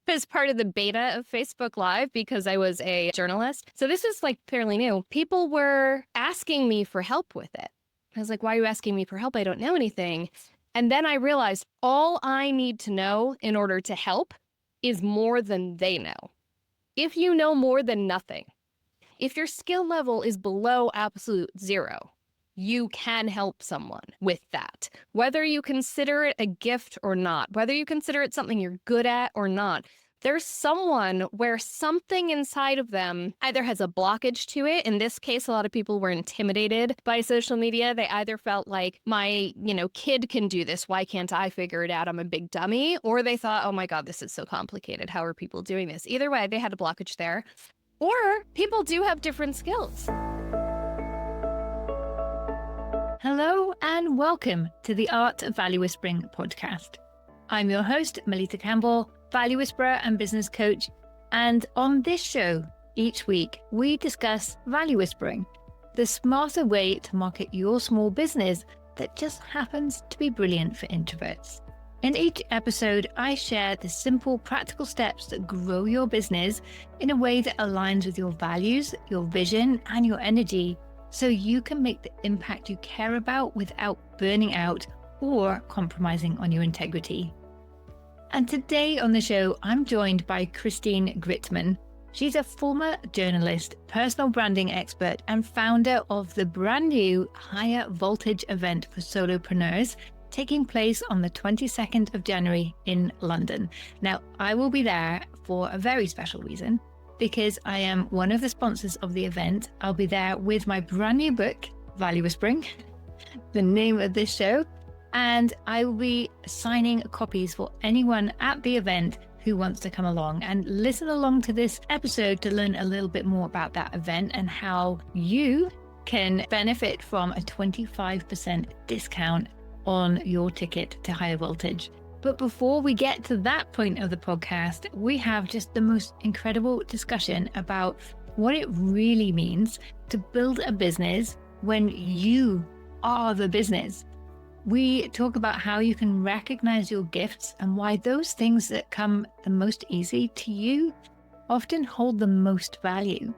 as part of the beta of Facebook Live because I was a journalist. So this is like fairly new. People were asking me for help with it. I was like, why are you asking me for help? I don't know anything. And then I realized all I need to know in order to help is more than they know. If you know more than nothing, if your skill level is below absolute zero, you can help someone with that. Whether you consider it a gift or not, whether you consider it something you're good at or not, there's someone where something inside of them either has a blockage to it. In this case, a lot of people were intimidated by social media. They either felt like my, kid can do this. Why can't I figure it out? I'm a big dummy. Or they thought, oh my God, this is so complicated. How are people doing this? Either way, they had a blockage there. Or people do have different skills. Hello and welcome to the Art of Value Whispering podcast. I'm your host, Melitta Campbell, value whisperer and business coach. And on this show, each week, we discuss value whispering, the smarter way to market your small business that just happens to be brilliant for introverts. In each episode, I share the simple, practical steps that grow your business in a way that aligns with your values, your vision, and your energy, so you can make the impact you care about without burning out or compromising on your integrity. And today on the show, I'm joined by Christine Gritmon. She's a former journalist, personal branding expert, and founder of the brand new Higher Voltage event for solopreneurs, taking place on the 22nd of January in London. Now, I will be there for a very special reason, because I am one of the sponsors of the event. I'll be there with my brand new book, Value Whispering, the name of this show, and I will be signing copies for anyone at the event who wants to come along and listen along to this episode to learn a little bit more about that event and how you can benefit from a 25% discount on your ticket to Higher Voltage. But before we get to that point of the podcast, we have just the most incredible discussion about what it really means to build a business when you are the business. We talk about how you can recognize your gifts and why those things that come the most easy to you often hold the most value,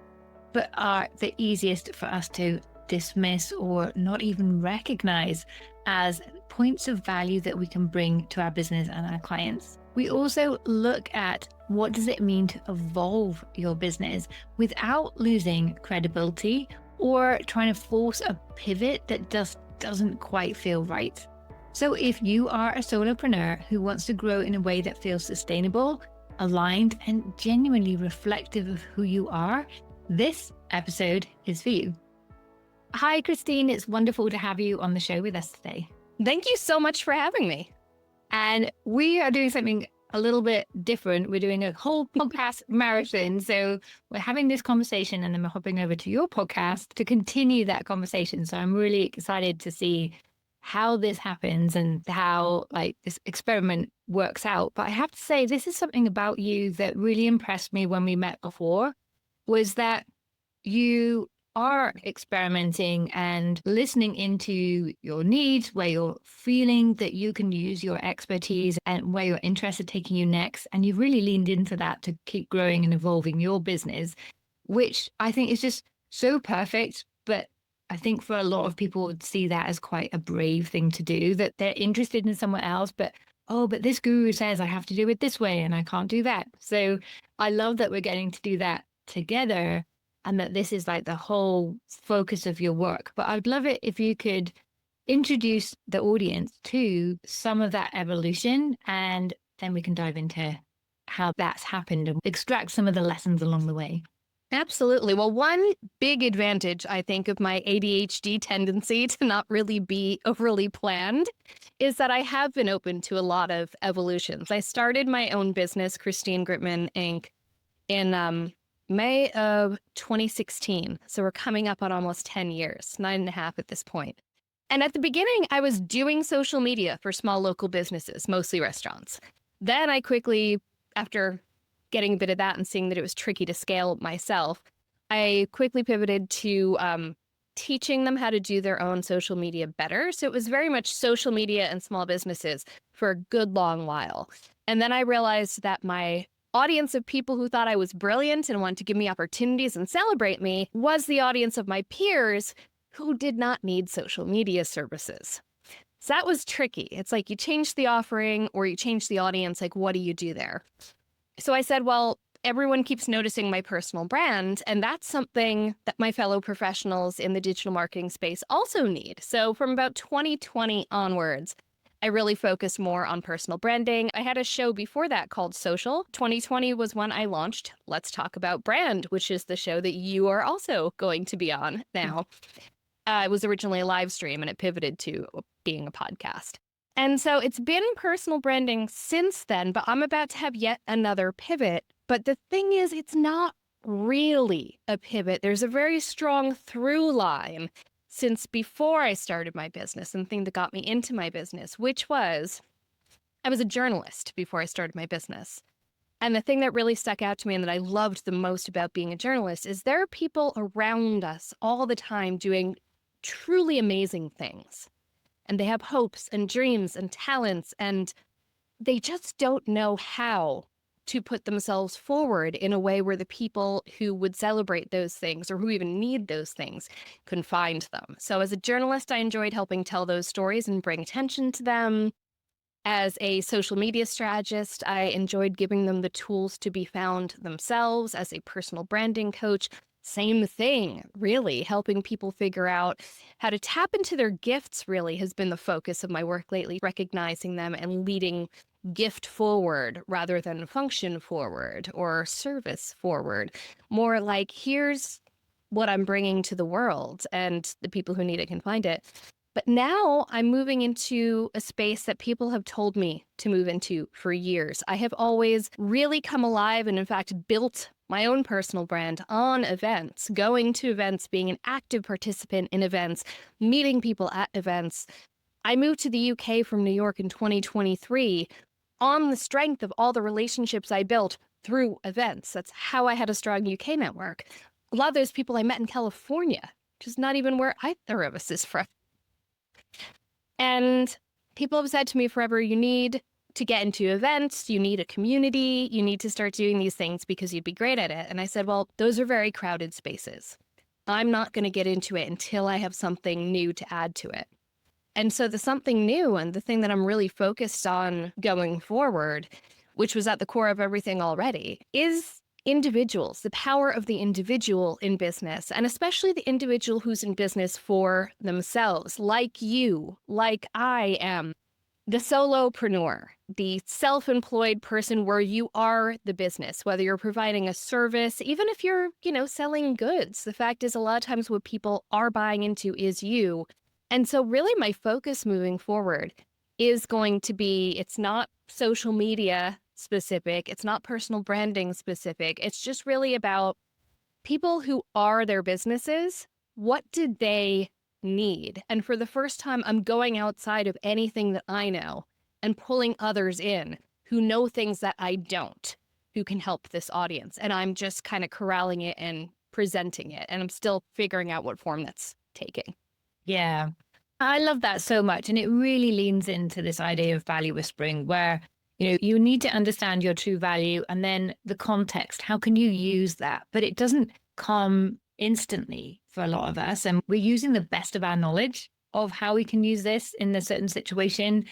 but are the easiest for us to dismiss or not even recognize as points of value that we can bring to our business and our clients. We also look at what does it mean to evolve your business without losing credibility or trying to force a pivot that just doesn't quite feel right. So if you are a solopreneur who wants to grow in a way that feels sustainable, aligned, and genuinely reflective of who you are, this episode is for you. Hi, Christine. It's wonderful to have you on the show with us today. Thank you so much for having me. And we are doing something a little bit different. We're doing a whole podcast marathon. So we're having this conversation and then we're hopping over to your podcast to continue that conversation. So I'm really excited to see how this happens and how this experiment works out. But I have to say, this is something about you that really impressed me when we met before, was that you are experimenting and listening into your needs, where you're feeling that you can use your expertise and where your interests are taking you next. And you've really leaned into that to keep growing and evolving your business, which I think is just so perfect. But I think for a lot of people would see that as quite a brave thing to do, that they're interested in someone else, but this guru says I have to do it this way and I can't do that. So I love that we're getting to do that together, and that this is like the whole focus of your work. But I'd love it if you could introduce the audience to some of that evolution, and then we can dive into how that's happened and extract some of the lessons along the way. Absolutely. Well, one big advantage, I think, of my ADHD tendency to not really be overly planned is that I have been open to a lot of evolutions. I started my own business, Christine Gritmon, Inc., in May of 2016. So we're coming up on almost 10 years, 9.5 at this point. And at the beginning, I was doing social media for small local businesses, mostly restaurants. Then I quickly, after getting a bit of that and seeing that it was tricky to scale myself, I quickly pivoted to teaching them how to do their own social media better. So it was very much social media and small businesses for a good long while. And then I realized that my audience of people who thought I was brilliant and wanted to give me opportunities and celebrate me was the audience of my peers who did not need social media services. So that was tricky. It's like you change the offering or you change the audience. Like, what do you do there? So I said, well, everyone keeps noticing my personal brand, and that's something that my fellow professionals in the digital marketing space also need. So from about 2020 onwards, I really focused more on personal branding. I had a show before that called Social. 2020 was when I launched Let's Talk About Brand, which is the show that you are also going to be on now. It was originally a live stream and it pivoted to being a podcast. And so it's been personal branding since then, but I'm about to have yet another pivot. But the thing is, it's not really a pivot. There's a very strong through line since before I started my business and the thing that got me into my business, which was I was a journalist before I started my business. And the thing that really stuck out to me and that I loved the most about being a journalist is there are people around us all the time doing truly amazing things. And they have hopes and dreams and talents, and they just don't know how to put themselves forward in a way where the people who would celebrate those things or who even need those things can find them. So as a journalist, I enjoyed helping tell those stories and bring attention to them. As a social media strategist, I enjoyed giving them the tools to be found themselves. As a personal branding coach, same thing, really. Helping people figure out how to tap into their gifts really has been the focus of my work lately, recognizing them and leading gift forward rather than function forward or service forward. More like, here's what I'm bringing to the world and the people who need it can find it. But now I'm moving into a space that people have told me to move into for years. I have always really come alive and, in fact, built my own personal brand on events, going to events, being an active participant in events, meeting people at events. I moved to the UK from New York in 2023 on the strength of all the relationships I built through events. That's how I had a strong UK network. A lot of those people I met in California, which is not even where either of us is from. And people have said to me forever, you need to get into events, you need a community, you need to start doing these things because you'd be great at it. And I said, well, those are very crowded spaces. I'm not going to get into it until I have something new to add to it. And so the something new and the thing that I'm really focused on going forward, which was at the core of everything already, is individuals, the power of the individual in business, and especially the individual who's in business for themselves, like you, like I am. The solopreneur, the self-employed person where you are the business, whether you're providing a service, even if you're, selling goods. The fact is, a lot of times what people are buying into is you. And so really my focus moving forward is going to be, it's not social media specific, it's not personal branding specific. It's just really about people who are their businesses. What did they need? And for the first time, I'm going outside of anything that I know and pulling others in who know things that I don't, who can help this audience. And I'm just kind of corralling it and presenting it. And I'm still figuring out what form that's taking. Yeah, I love that so much. And it really leans into this idea of value whispering where, you need to understand your true value and then the context. How can you use that? But it doesn't come instantly for a lot of us. And we're using the best of our knowledge of how we can use this in a certain situation.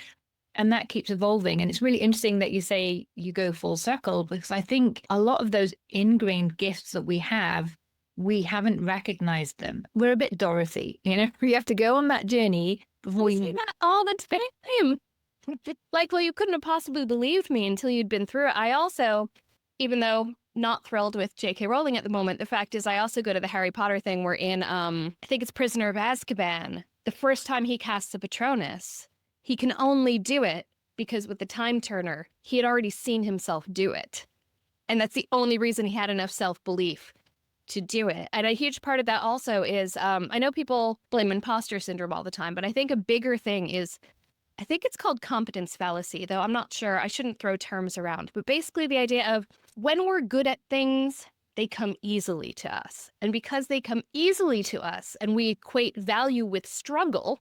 And that keeps evolving. And it's really interesting that you say you go full circle, because I think a lot of those ingrained gifts that we haven't recognized them. We're a bit Dorothy, we have to go on that journey before we see that all the time. Like, well, you couldn't have possibly believed me until you'd been through it. I also, even though not thrilled with J.K. Rowling at the moment, the fact is I also go to the Harry Potter thing. We're in, I think it's Prisoner of Azkaban. The first time he casts a Patronus, he can only do it because with the time turner, he had already seen himself do it. And that's the only reason he had enough self-belief to do it. And a huge part of that also is, I know people blame imposter syndrome all the time, but I think a bigger thing is, I think it's called competence fallacy, though I'm not sure. I shouldn't throw terms around. But basically the idea of when we're good at things, they come easily to us. And because they come easily to us and we equate value with struggle,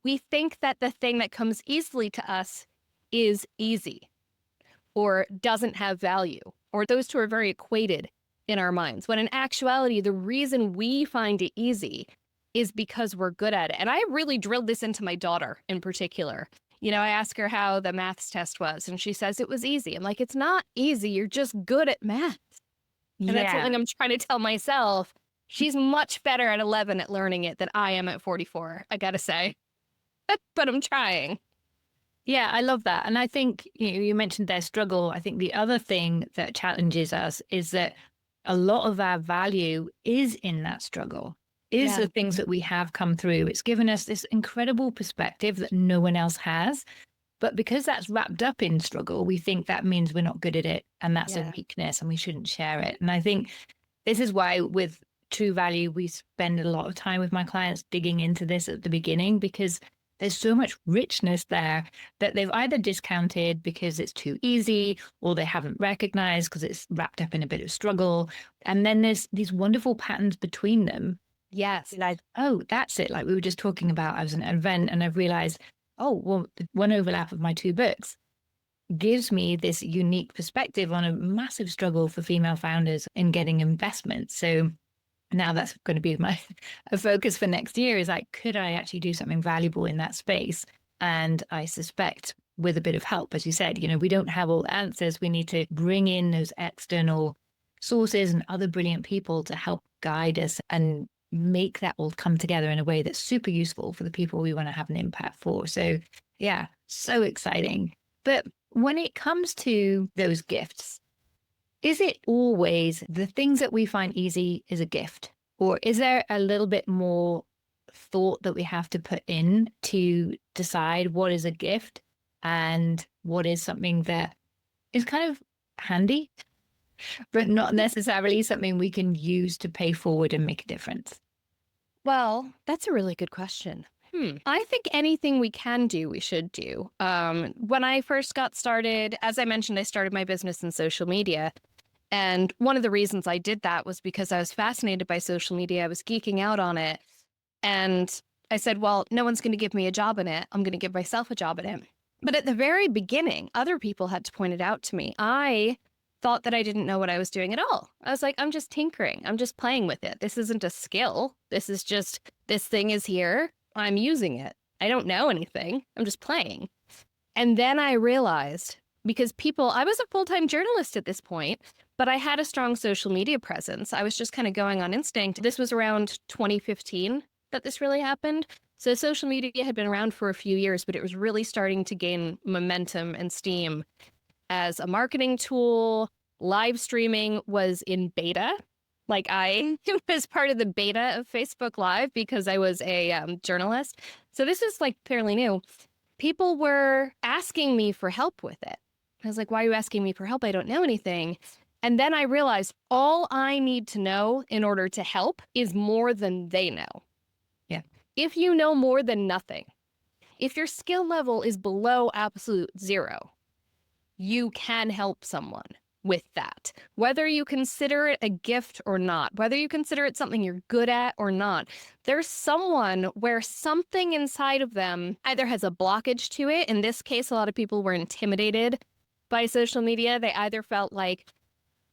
we think that the thing that comes easily to us is easy. or doesn't have value, or those two are very equated in our minds. When in actuality, the reason we find it easy is because we're good at it. And I really drilled this into my daughter in particular. I ask her how the maths test was, and she says it was easy. I'm like, it's not easy. You're just good at math. And that's Yeah. something I'm trying to tell myself. She's much better at 11 at learning it than I am at 44, I gotta say. But I'm trying. Yeah, I love that. And I think you mentioned their struggle. I think the other thing that challenges us is that a lot of our value is in that struggle, is Yeah. the things that we have come through. It's given us this incredible perspective that no one else has. But because that's wrapped up in struggle, we think that means we're not good at it. And that's Yeah. a weakness and we shouldn't share it. And I think this is why with True Value, we spend a lot of time with my clients digging into this at the beginning, because there's so much richness there that they've either discounted because it's too easy, or they haven't recognized because it's wrapped up in a bit of struggle. And then there's these wonderful patterns between them. Yes. Realize, oh, that's it. Like we were just talking about, I was at an event and I've realized, oh, well, the one overlap of my two books gives me this unique perspective on a massive struggle for female founders in getting investment. So now that's going to be a focus for next year, is like, could I actually do something valuable in that space? And I suspect with a bit of help, as you said, we don't have all the answers. We need to bring in those external sources and other brilliant people to help guide us and make that all come together in a way that's super useful for the people we want to have an impact for. So yeah, so exciting. But when it comes to those gifts, is it always the things that we find easy is a gift? Or is there a little bit more thought that we have to put in to decide what is a gift and what is something that is kind of handy, but not necessarily something we can use to pay forward and make a difference? Well, that's a really good question. I think anything we can do, we should do. When I first got started, as I mentioned, I started my business in social media. And one of the reasons I did that was because I was fascinated by social media. I was geeking out on it. And I said, well, no one's going to give me a job in it. I'm going to give myself a job in it. But at the very beginning, other people had to point it out to me. I thought that I didn't know what I was doing at all. I was like, I'm just tinkering. I'm just playing with it. This isn't a skill. This is just, this thing is here. I'm using it. I don't know anything. I'm just playing. And then I realized, because I was a full-time journalist at this point, but I had a strong social media presence. I was just kind of going on instinct. This was around 2015 that this really happened. So social media had been around for a few years, but it was really starting to gain momentum and steam as a marketing tool. Live streaming was in beta. Like I was part of the beta of Facebook Live because I was a journalist. So this is like fairly new. People were asking me for help with it. I was like, why are you asking me for help? I don't know anything. And then I realized all I need to know in order to help is more than they know. Yeah. If you know more than nothing, if your skill level is below absolute zero, you can help someone with that. Whether you consider it a gift or not, whether you consider it something you're good at or not, there's someone where something inside of them either has a blockage to it. In this case, a lot of people were intimidated by social media. They either felt like,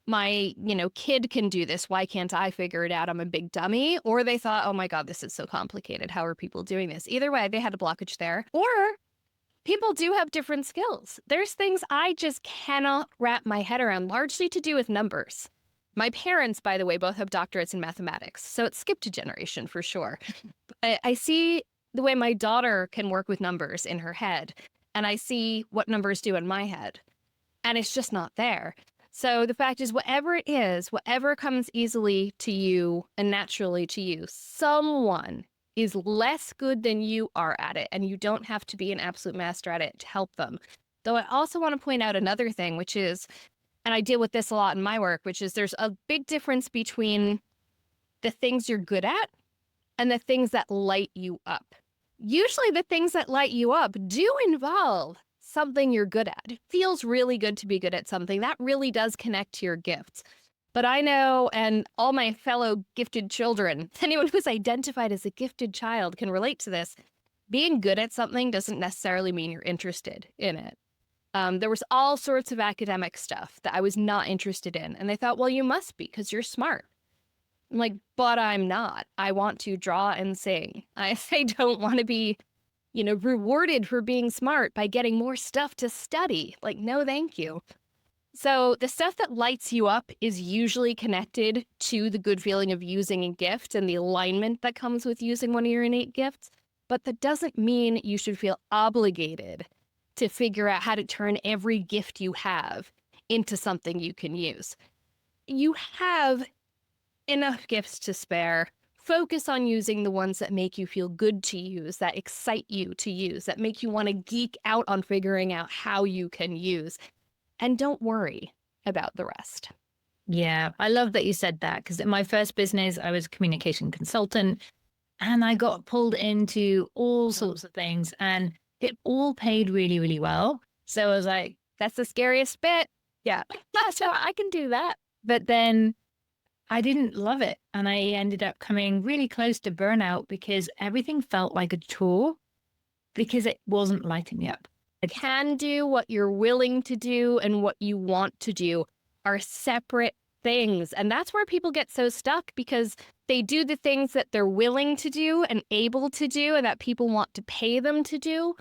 my, kid can do this. Why can't I figure it out? I'm a big dummy. Or they thought, oh my God, this is so complicated. How are people doing this? Either way, they had a blockage there. Or people do have different skills. There's things I just cannot wrap my head around, largely to do with numbers. My parents, by the way, both have doctorates in mathematics, so it skipped a generation for sure. I see the way my daughter can work with numbers in her head, and I see what numbers do in my head, and it's just not there. So the fact is, whatever it is, whatever comes easily to you and naturally to you, someone is less good than you are at it, and you don't have to be an absolute master at it to help them. Though I also want to point out another thing, which is, and I deal with this a lot in my work, which is there's a big difference between the things you're good at and the things that light you up. Usually the things that light you up do involve something you're good at. It feels really good to be good at something. That really does connect to your gifts. But I know, and all my fellow gifted children, anyone who's identified as a gifted child can relate to this. Being good at something doesn't necessarily mean you're interested in it. There was all sorts of academic stuff that I was not interested in. And they thought, well, you must be because you're smart. I'm like, but I'm not. I want to draw and sing. I don't want to be, rewarded for being smart by getting more stuff to study. Like, no, thank you. So the stuff that lights you up is usually connected to the good feeling of using a gift and the alignment that comes with using one of your innate gifts. But that doesn't mean you should feel obligated to figure out how to turn every gift you have into something you can use. You have enough gifts to spare. Focus on using the ones that make you feel good to use, that excite you to use, that make you want to geek out on figuring out how you can use. And don't worry about the rest. Yeah, I love that you said that, because in my first business, I was a communication consultant and I got pulled into all sorts of things and it all paid really, really well. So I was like, that's the scariest bit. Yeah, so I can do that. But then I didn't love it. And I ended up coming really close to burnout because everything felt like a chore because it wasn't lighting me up. Can do, what you're willing to do, and what you want to do are separate things. And that's where people get so stuck, because they do the things that they're willing to do and able to do and that people want to pay them to do.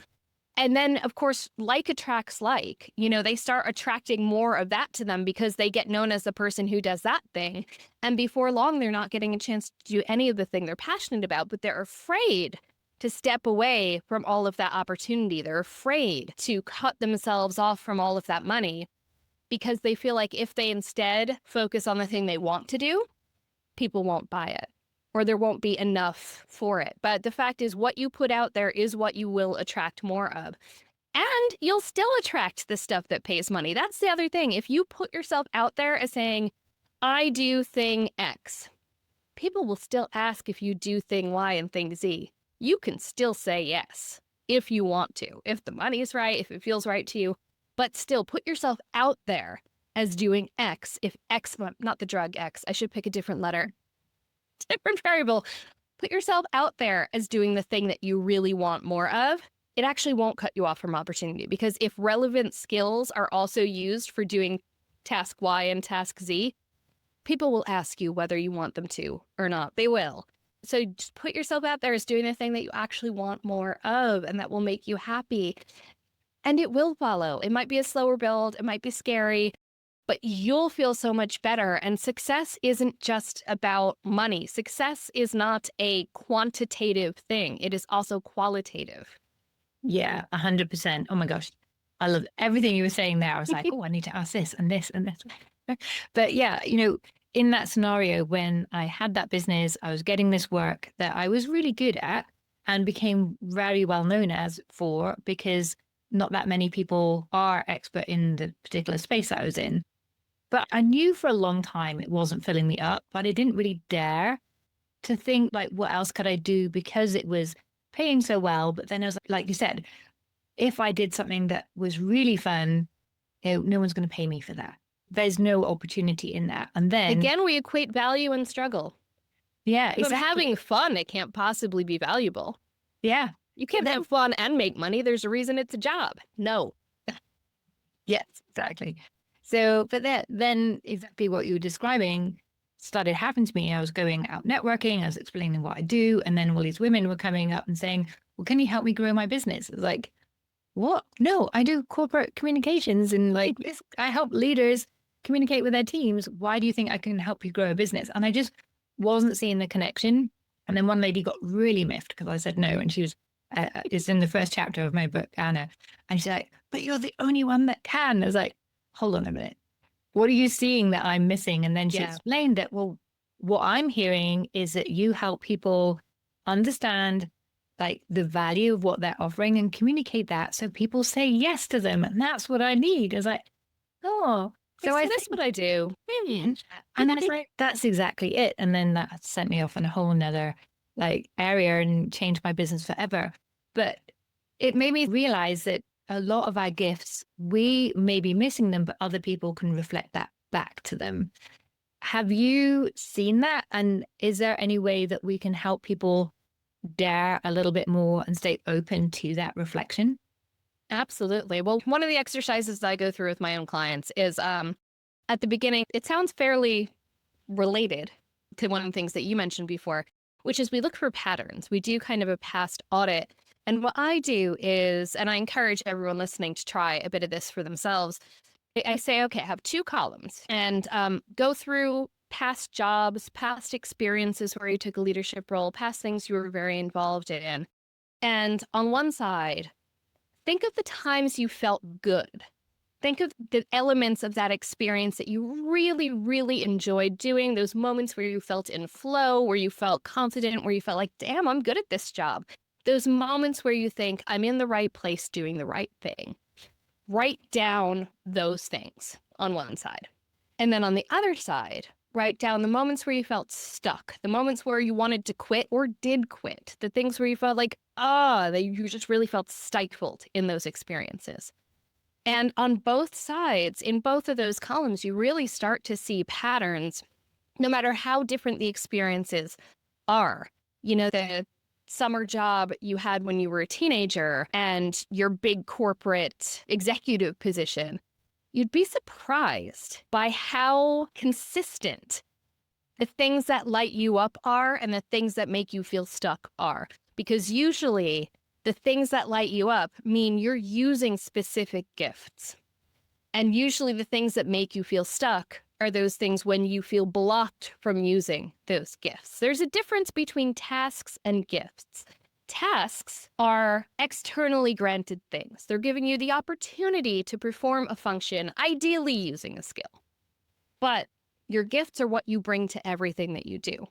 And then, of course, like attracts like, they start attracting more of that to them because they get known as the person who does that thing. And before long, they're not getting a chance to do any of the thing they're passionate about, but they're afraid to step away from all of that opportunity. They're afraid to cut themselves off from all of that money because they feel like if they instead focus on the thing they want to do, people won't buy it or there won't be enough for it. But the fact is, what you put out there is what you will attract more of. And you'll still attract the stuff that pays money. That's the other thing. If you put yourself out there as saying, I do thing X, people will still ask if you do thing Y and thing Z. You can still say yes if you want to, if the money is right, if it feels right to you, but still put yourself out there as doing X. If X, not the drug X, I should pick a different letter, different variable. Put yourself out there as doing the thing that you really want more of. It actually won't cut you off from opportunity, because if relevant skills are also used for doing task Y and task Z, people will ask you whether you want them to or not. They will. So just put yourself out there as doing the thing that you actually want more of and that will make you happy. And it will follow. It might be a slower build. It might be scary, but you'll feel so much better. And success isn't just about money. Success is not a quantitative thing. It is also qualitative. Yeah, 100%. Oh my gosh. I love everything you were saying there. I was like, oh, I need to ask this and this and this. But yeah, in that scenario, when I had that business, I was getting this work that I was really good at and became very well known for, because not that many people are expert in the particular space that I was in. But I knew for a long time it wasn't filling me up, but I didn't really dare to think, like, what else could I do, because it was paying so well. But then I was like you said, if I did something that was really fun, no one's going to pay me for that. There's no opportunity in that. And then again, we equate value and struggle. Yeah, if exactly. I'm having fun, it can't possibly be valuable. Yeah. You can't have fun and make money. There's a reason it's a job. No. Yes, exactly. So, but then exactly what you were describing started happening to me. I was going out networking, I was explaining what I do, and then all these women were coming up and saying, well, can you help me grow my business? It's like, what? No, I do corporate communications and I help leaders communicate with their teams. Why do you think I can help you grow a business? And I just wasn't seeing the connection. And then one lady got really miffed because I said no. And she was, it's in the first chapter of my book, Anna. And she's like, but you're the only one that can. I was like, hold on a minute. What are you seeing that I'm missing? And then she explained that, well, what I'm hearing is that you help people understand the value of what they're offering and communicate that so people say yes to them. And that's what I need. I was like, oh, so that's what I do. And then it's like, that's exactly it. And then that sent me off in a whole nother area and changed my business forever. But it made me realize that a lot of our gifts, we may be missing them, but other people can reflect that back to them. Have you seen that? And is there any way that we can help people dare a little bit more and stay open to that reflection? Absolutely. Well, one of the exercises that I go through with my own clients is at the beginning, it sounds fairly related to one of the things that you mentioned before, which is we look for patterns. We do kind of a past audit. And what I do is, and I encourage everyone listening to try a bit of this for themselves. I say, okay, have two columns and go through past jobs, past experiences where you took a leadership role, past things you were very involved in. And on one side, think of the times you felt good. Think of the elements of that experience that you really, really enjoyed doing, those moments where you felt in flow, where you felt confident, where you felt like, damn, I'm good at this job. Those moments where you think, I'm in the right place doing the right thing. Write down those things on one side. And then on the other side, write down the moments where you felt stuck, the moments where you wanted to quit or did quit, the things where you felt like, that you just really felt stifled in those experiences. And on both sides, in both of those columns, you really start to see patterns, no matter how different the experiences are. You know, the summer job you had when you were a teenager and your big corporate executive position, you'd be surprised by how consistent the things that light you up are and the things that make you feel stuck are. Because usually the things that light you up mean you're using specific gifts. And usually the things that make you feel stuck are those things when you feel blocked from using those gifts. There's a difference between tasks and gifts. Tasks are externally granted things. They're giving you the opportunity to perform a function, ideally using a skill. But your gifts are what you bring to everything that you do.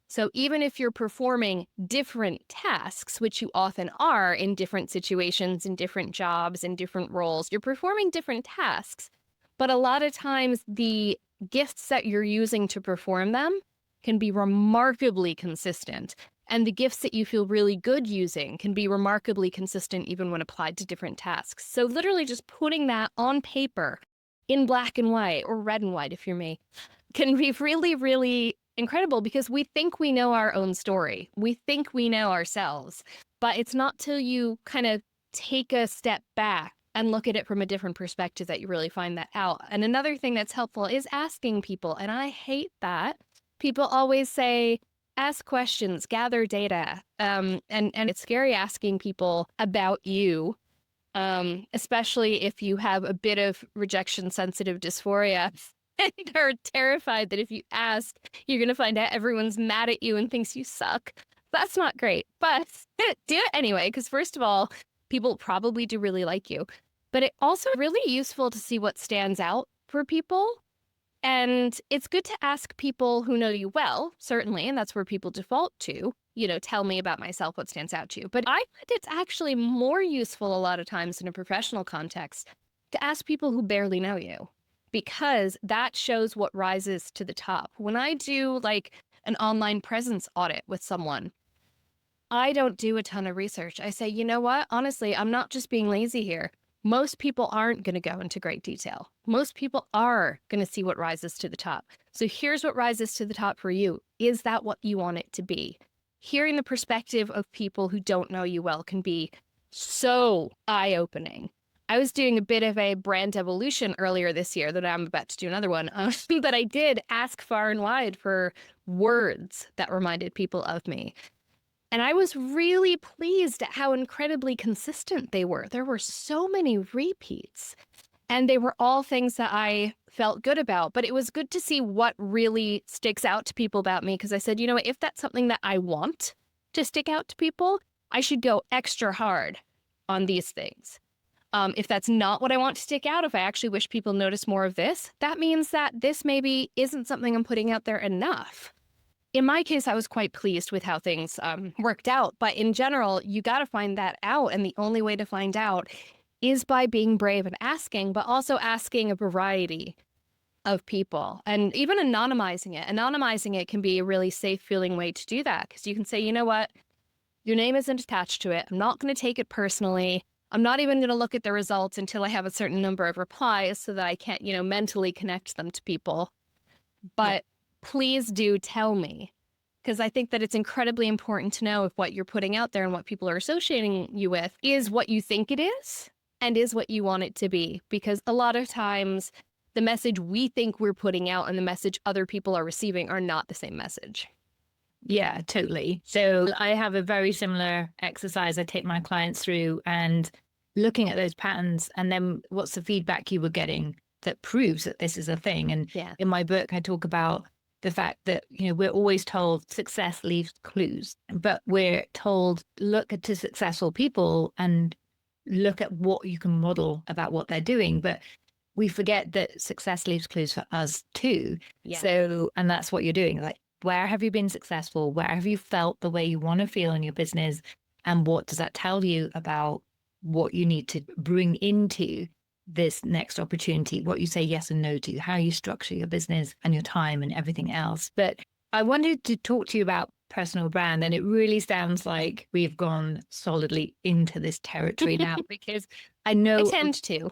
So even if you're performing different tasks, which you often are in different situations, in different jobs, in different roles, you're performing different tasks. But a lot of times the gifts that you're using to perform them can be remarkably consistent. And the gifts that you feel really good using can be remarkably consistent even when applied to different tasks. So literally just putting that on paper in black and white, or red and white if you're me, can be really, really incredible because we think we know our own story. We think we know ourselves, but it's not till you kind of take a step back and look at it from a different perspective that you really find that out. And another thing that's helpful is asking people. And I hate that. People always say, ask questions, gather data. And it's scary asking people about you, especially if you have a bit of rejection sensitive dysphoria. And are terrified that if you ask, you're going to find out everyone's mad at you and thinks you suck. That's not great, but do it anyway, because first of all, people probably do really like you, but it's also really useful to see what stands out for people. And it's good to ask people who know you well, certainly, and that's where people default to, tell me about myself, what stands out to you. But I find it's actually more useful a lot of times in a professional context to ask people who barely know you, because that shows what rises to the top. When I do like an online presence audit with someone, I don't do a ton of research. I say, you know what? Honestly, I'm not just being lazy here. Most people aren't going to go into great detail. Most people are going to see what rises to the top. So here's what rises to the top for you. Is that what you want it to be? Hearing the perspective of people who don't know you well can be so eye-opening. I was doing a bit of a brand evolution earlier this year that I'm about to do another one, but I did ask far and wide for words that reminded people of me. And I was really pleased at how incredibly consistent they were. There were so many repeats, and they were all things that I felt good about. But it was good to see what really sticks out to people about me, because I said, you know what, if that's something that I want to stick out to people, I should go extra hard on these things. If that's not what I want to stick out, if I actually wish people notice more of this, that means that this maybe isn't something I'm putting out there enough. In my case, I was quite pleased with how things worked out. But in general, you got to find that out. And the only way to find out is by being brave and asking, but also asking a variety of people and even anonymizing it. Anonymizing it can be a really safe feeling way to do that, because you can say, you know what, your name isn't attached to it. I'm not going to take it personally. I'm not even going to look at the results until I have a certain number of replies so that I can't, mentally connect them to people. But please do tell me, because I think that it's incredibly important to know if what you're putting out there and what people are associating you with is what you think it is, and is what you want it to be. Because a lot of times the message we think we're putting out and the message other people are receiving are not the same message. Yeah, totally. So I have a very similar exercise I take my clients through, and looking at those patterns, and then what's the feedback you were getting that proves that this is a thing. And Yeah. in my book, I talk about the fact that, we're always told success leaves clues, but we're told look to successful people and look at what you can model about what they're doing. But we forget that success leaves clues for us too. Yeah. So, and that's what you're doing. Like, where have you been successful? Where have you felt the way you want to feel in your business? And what does that tell you about what you need to bring into this next opportunity, what you say yes and no to, how you structure your business and your time and everything else. But I wanted to talk to you about personal brand. And it really sounds like we've gone solidly into this territory now, because I know I tend to.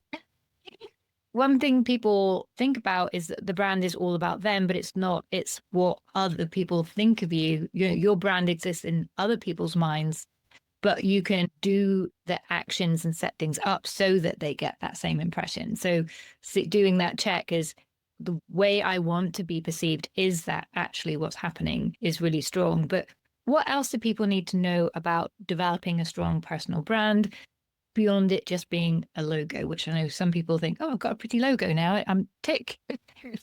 one thing people think about is that the brand is all about them, but it's not. It's what other people think of you. Your brand exists in other people's minds, but you can do the actions and set things up so that they get that same impression. So doing that check is the way I want to be perceived. Is that actually what's happening is really strong. But what else do people need to know about developing a strong personal brand beyond it just being a logo, which I know some people think, oh, I've got a pretty logo now, I'm tick.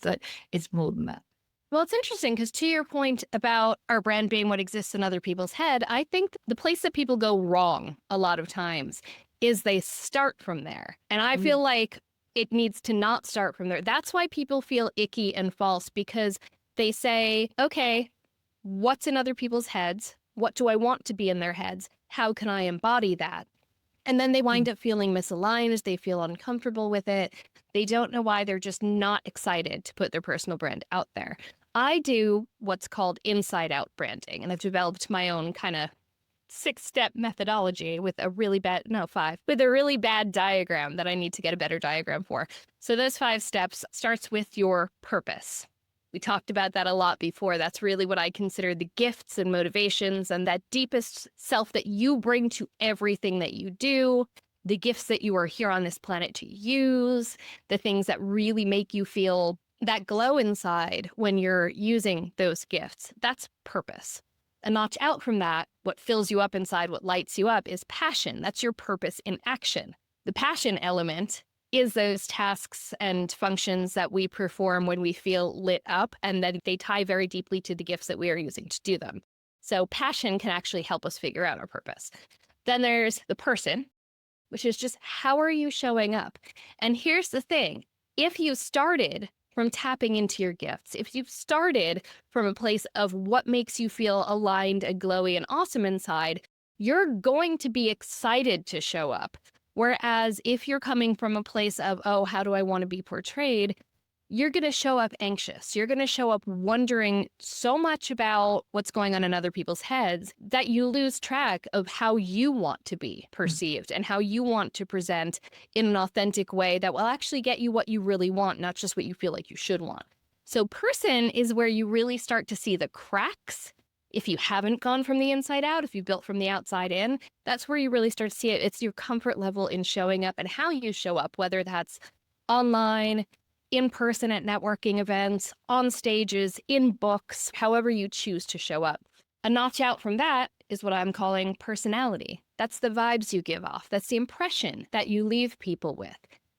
So it's more than that. Well, it's interesting because to your point about our brand being what exists in other people's head, I think the place that people go wrong a lot of times is they start from there. And I feel like it needs to not start from there. That's why people feel icky and false, because they say, okay, what's in other people's heads? What do I want to be in their heads? How can I embody that? And then they wind up feeling misaligned. They feel uncomfortable with it. They don't know why. They're just not excited to put their personal brand out there. I do what's called inside out branding, and I've developed my own kind of 6-step methodology with a really bad, no, 5, with a really bad diagram that I need to get a better diagram for. So those 5 steps starts with your purpose. We talked about that a lot before. That's really what I consider the gifts and motivations and that deepest self that you bring to everything that you do, the gifts that you are here on this planet to use, the things that really make you feel that glow inside when you're using those gifts. That's purpose. A notch out from that, what fills you up inside, what lights you up is passion. That's your purpose in action. The passion element is those tasks and functions that we perform when we feel lit up, and then they tie very deeply to the gifts that we are using to do them. So passion can actually help us figure out our purpose. Then there's the person, which is just how are you showing up? And here's the thing. If you started from tapping into your gifts, if you've started from a place of what makes you feel aligned and glowy and awesome inside, you're going to be excited to show up. Whereas if you're coming from a place of, oh, how do I want to be portrayed? You're going to show up anxious. You're going to show up wondering so much about what's going on in other people's heads that you lose track of how you want to be perceived and how you want to present in an authentic way that will actually get you what you really want, not just what you feel like you should want. So person is where you really start to see the cracks. If you haven't gone from the inside out, if you built from the outside in, that's where you really start to see it. It's your comfort level in showing up and how you show up, whether that's online, in person at networking events, on stages, in books, however you choose to show up. A notch out from that is what I'm calling personality. That's the vibes you give off. That's the impression that you leave people with.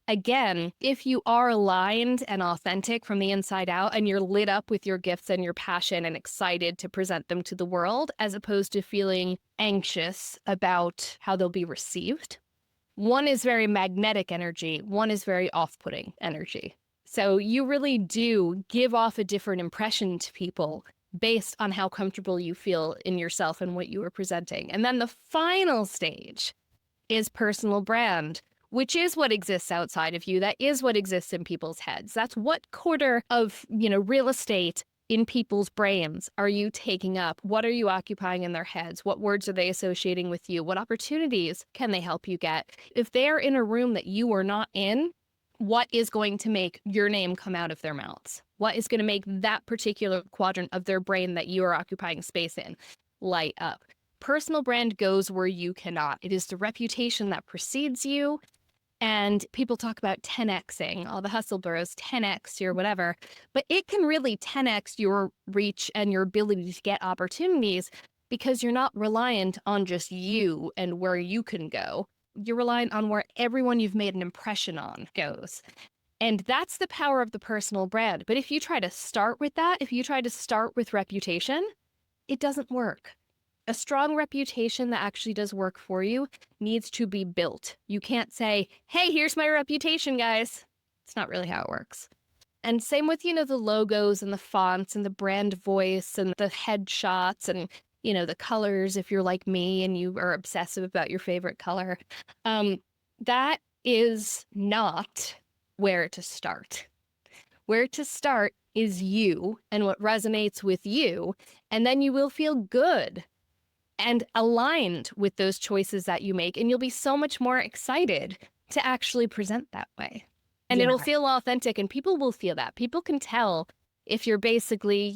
Again, if you are aligned and authentic from the inside out and you're lit up with your gifts and your passion and excited to present them to the world, as opposed to feeling anxious about how they'll be received, one is very magnetic energy, one is very off-putting energy. So you really do give off a different impression to people based on how comfortable you feel in yourself and what you are presenting. And then the final stage is personal brand, which is what exists outside of you. That is what exists in people's heads. That's what quarter of, real estate in people's brains are you taking up? What are you occupying in their heads? What words are they associating with you? What opportunities can they help you get? If they're in a room that you are not in, what is going to make your name come out of their mouths? What is going to make that particular quadrant of their brain that you are occupying space in light up? Personal brand goes where you cannot. It is the reputation that precedes you. And people talk about 10xing, all the hustle bros, 10x or whatever, but it can really 10x your reach and your ability to get opportunities because you're not reliant on just you and where you can go. You're reliant on where everyone you've made an impression on goes. And that's the power of the personal brand. But if you try to start with that, if you try to start with reputation, it doesn't work. A strong reputation that actually does work for you needs to be built. You can't say, hey, here's my reputation, guys. It's not really how it works. And same with, the logos and the fonts and the brand voice and the headshots and, the colors, if you're like me and you are obsessive about your favorite color. That is not where to start. Where to start is you and what resonates with you, and then you will feel good and aligned with those choices that you make, and you'll be so much more excited to actually present that way. And it'll feel authentic, and people will feel that. People can tell if you're basically,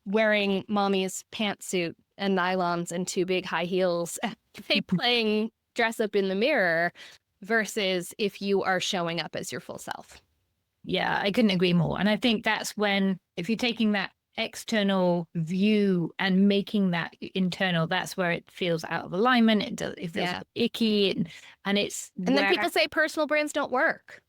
wearing mommy's pantsuit and nylons and 2 big high heels, playing dress up in the mirror, versus if you are showing up as your full self. Yeah, I couldn't agree more. And I think that's when, if you're taking that external view and making that internal, that's where it feels out of alignment. It feels icky, and it's and then people say personal brands don't work.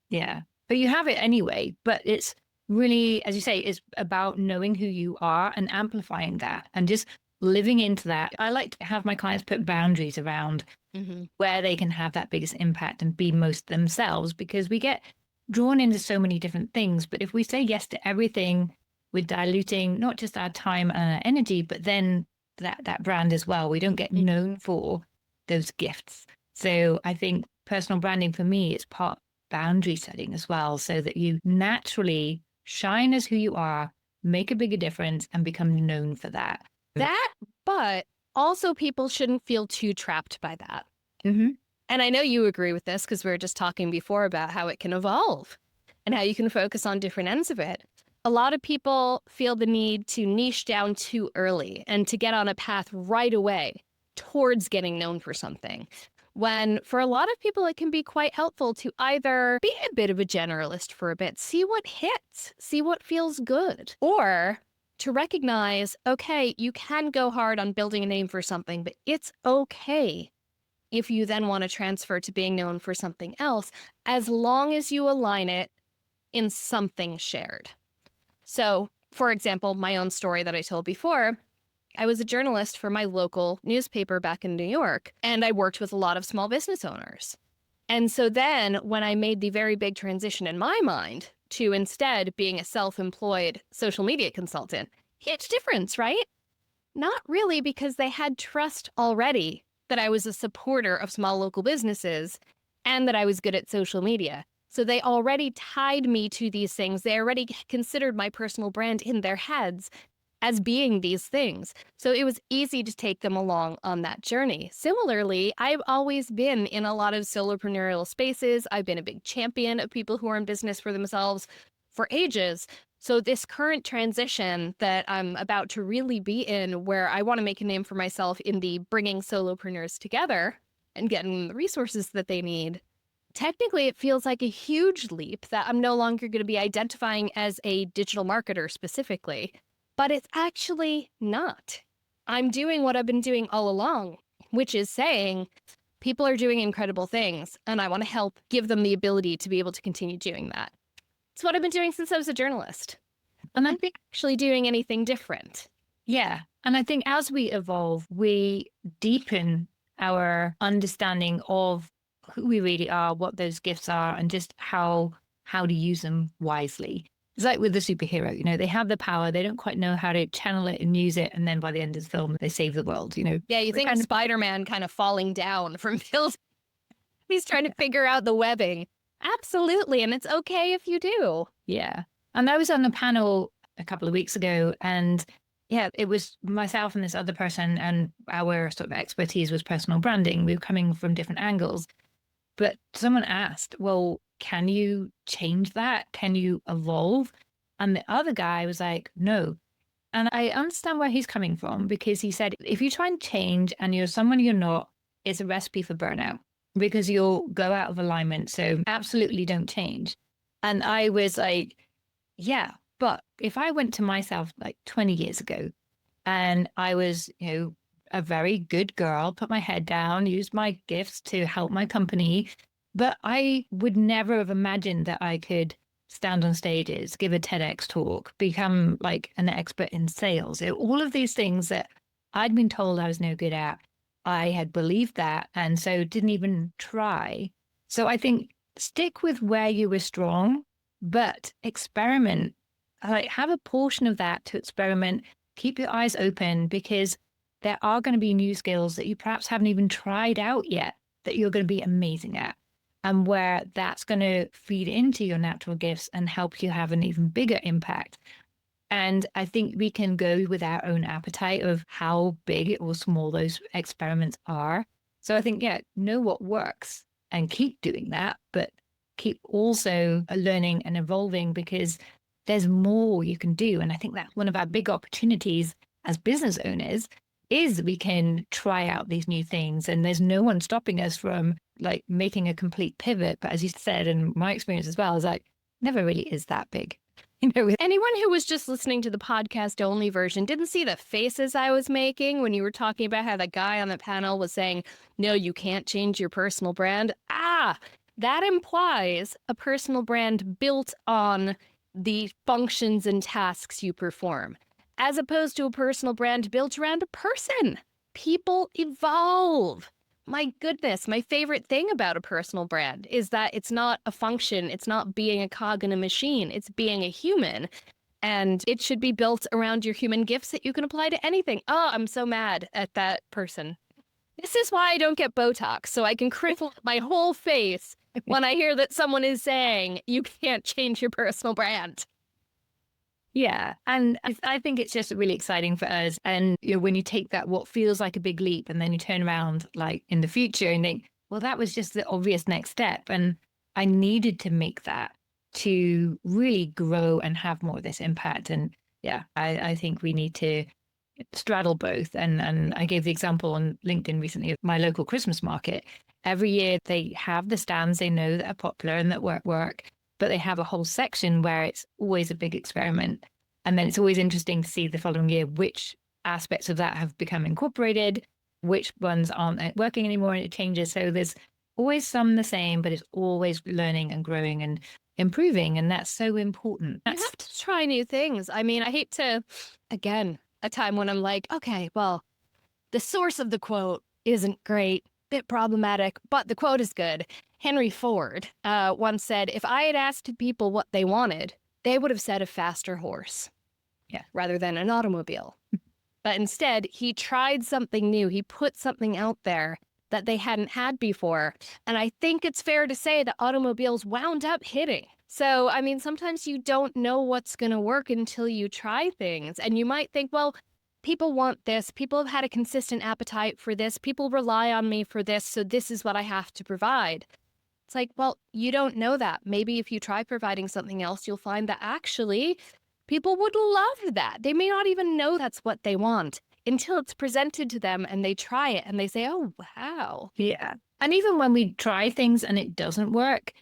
Yeah, but you have it anyway. But it's really, as you say, it's about knowing who you are and amplifying that and just living into that. I like to have my clients put boundaries around where they can have that biggest impact and be most themselves, because we get drawn into so many different things. But if we say yes to everything, we're diluting not just our time and our energy, but then that brand as well. We don't get known for those gifts. So I think personal branding for me is part boundary setting as well, so that you naturally shine as who you are, make a bigger difference, and become known for that. But also people shouldn't feel too trapped by that. And I know you agree with this because we were just talking before about how it can evolve and how you can focus on different ends of it. A lot of people feel the need to niche down too early and to get on a path right away towards getting known for something. When for a lot of people, it can be quite helpful to either be a bit of a generalist for a bit, see what hits, see what feels good, or to recognize, okay, you can go hard on building a name for something, but it's okay if you then want to transfer to being known for something else, as long as you align it in something shared. So, for example, my own story that I told before, I was a journalist for my local newspaper back in New York, and I worked with a lot of small business owners. And so then when I made the very big transition in my mind to instead being a self-employed social media consultant, huge difference, right? Not really, because they had trust already that I was a supporter of small local businesses and that I was good at social media. So they already tied me to these things. They already considered my personal brand in their heads as being these things. So it was easy to take them along on that journey. Similarly, I've always been in a lot of solopreneurial spaces. I've been a big champion of people who are in business for themselves for ages. So this current transition that I'm about to really be in, where I want to make a name for myself in the bringing solopreneurs together and getting the resources that they need, technically it feels like a huge leap that I'm no longer going to be identifying as a digital marketer specifically. But it's actually not. I'm doing what I've been doing all along, which is saying people are doing incredible things, and I want to help give them the ability to be able to continue doing that. It's what I've been doing since I was a journalist. And I'm not actually doing anything different. Yeah. And I think as we evolve, we deepen our understanding of who we really are, what those gifts are, and just how to use them wisely. It's like with the superhero, they have the power. They don't quite know how to channel it and use it. And then by the end of the film, they save the world, Yeah, you think Spider-Man kind of falling down from building. He's trying to figure out the webbing. Absolutely. And it's okay if you do. Yeah. And I was on a panel a couple of weeks ago, and yeah, it was myself and this other person, and our sort of expertise was personal branding. We were coming from different angles. But someone asked, well, can you change that? Can you evolve? And the other guy was like, no. And I understand where he's coming from, because he said, if you try and change and you're someone you're not, it's a recipe for burnout. because you'll go out of alignment. So absolutely don't change. And I was like, yeah, but if I went to myself like 20 years ago and I was, a very good girl, put my head down, used my gifts to help my company, but I would never have imagined that I could stand on stages, give a TEDx talk, become like an expert in sales. All of these things that I'd been told I was no good at, I had believed that, and so didn't even try. So I think stick with where you were strong, but experiment. Like have a portion of that to experiment. Keep your eyes open because there are going to be new skills that you perhaps haven't even tried out yet that you're going to be amazing at, and where that's going to feed into your natural gifts and help you have an even bigger impact. And I think we can go with our own appetite of how big or small those experiments are. So I think, yeah, know what works and keep doing that, but keep also learning and evolving because there's more you can do. And I think that's one of our big opportunities as business owners is we can try out these new things and there's no one stopping us from like making a complete pivot. But as you said, and my experience as well, is like never really is that big. Anyone who was just listening to the podcast only version didn't see the faces I was making when you were talking about how the guy on the panel was saying, no, you can't change your personal brand. That implies a personal brand built on the functions and tasks you perform, as opposed to a personal brand built around a person. People evolve. My goodness, my favorite thing about a personal brand is that it's not a function. It's not being a cog in a machine. It's being a human. And it should be built around your human gifts that you can apply to anything. Oh, I'm so mad at that person. This is why I don't get Botox, so I can crinkle my whole face when I hear that someone is saying you can't change your personal brand. Yeah. And I think it's just really exciting for us. And when you take that, what feels like a big leap, and then you turn around like in the future and think, well, that was just the obvious next step. And I needed to make that to really grow and have more of this impact. And yeah, I think we need to straddle both. And I gave the example on LinkedIn recently of my local Christmas market. Every year they have the stands they know that are popular and that work. But they have a whole section where it's always a big experiment. And then it's always interesting to see the following year which aspects of that have become incorporated, which ones aren't working anymore, and it changes. So there's always some the same, but it's always learning and growing and improving. And that's so important. You have to try new things. I mean, I hate to, again, a time when I'm like, okay, well, the source of the quote isn't great, bit problematic, but the quote is good. Henry Ford once said, if I had asked people what they wanted, they would have said a faster horse, rather than an automobile. But instead, he tried something new. He put something out there that they hadn't had before. And I think it's fair to say that automobiles wound up hitting. So, I mean, sometimes you don't know what's going to work until you try things. And you might think, well, people want this. People have had a consistent appetite for this. People rely on me for this. So this is what I have to provide. It's like, well, you don't know that. Maybe if you try providing something else, you'll find that actually people would love that. They may not even know that's what they want until it's presented to them and they try it and they say, oh, wow. Yeah. And even when we try things and it doesn't work,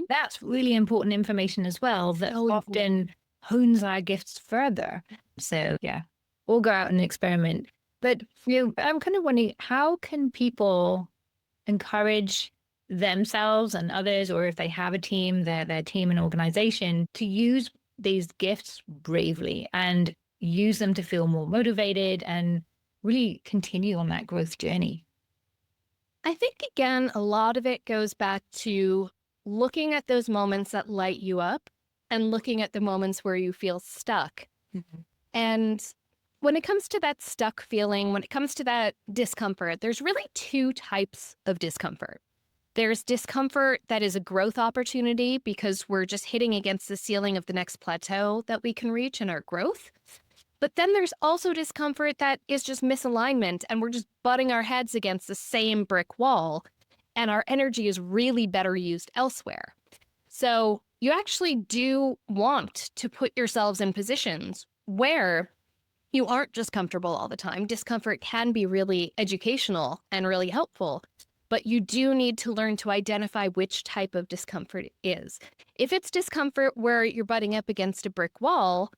that's really important information as well that often hones our gifts further. So yeah, we'll go out and experiment. But I'm kind of wondering, how can people encourage themselves and others, or if they have a team, their team and organization, to use these gifts bravely and use them to feel more motivated and really continue on that growth journey? I think, again, a lot of it goes back to looking at those moments that light you up and looking at the moments where you feel stuck. And when it comes to that stuck feeling, when it comes to that discomfort, there's really two types of discomfort. There's discomfort that is a growth opportunity because we're just hitting against the ceiling of the next plateau that we can reach in our growth. But then there's also discomfort that is just misalignment and we're just butting our heads against the same brick wall and our energy is really better used elsewhere. So you actually do want to put yourselves in positions where you aren't just comfortable all the time. Discomfort can be really educational and really helpful. but you do need to learn to identify which type of discomfort it is. If it's discomfort where you're butting up against a brick wall,